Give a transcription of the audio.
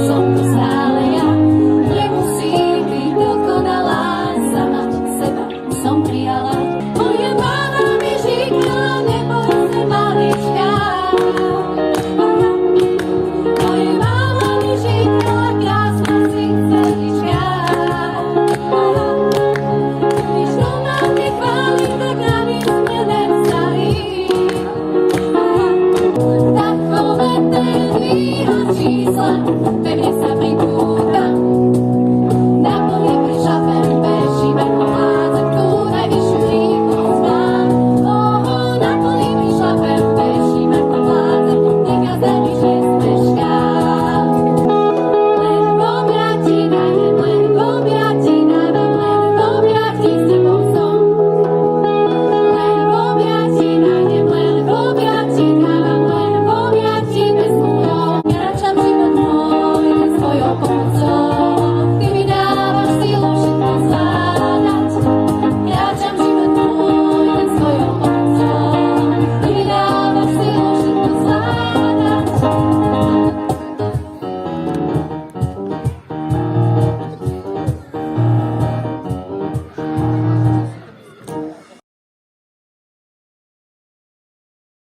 som to stále ja. Nemusím byť dokonalá, sama seba som prijala. Moje máma mi říkala, neboj se malička. Moje máma mi říkala, krásna si celíčka. Když ona mě chválí, tak na mě jsme nevzali. Takové tvýho čísla, pevně sa pri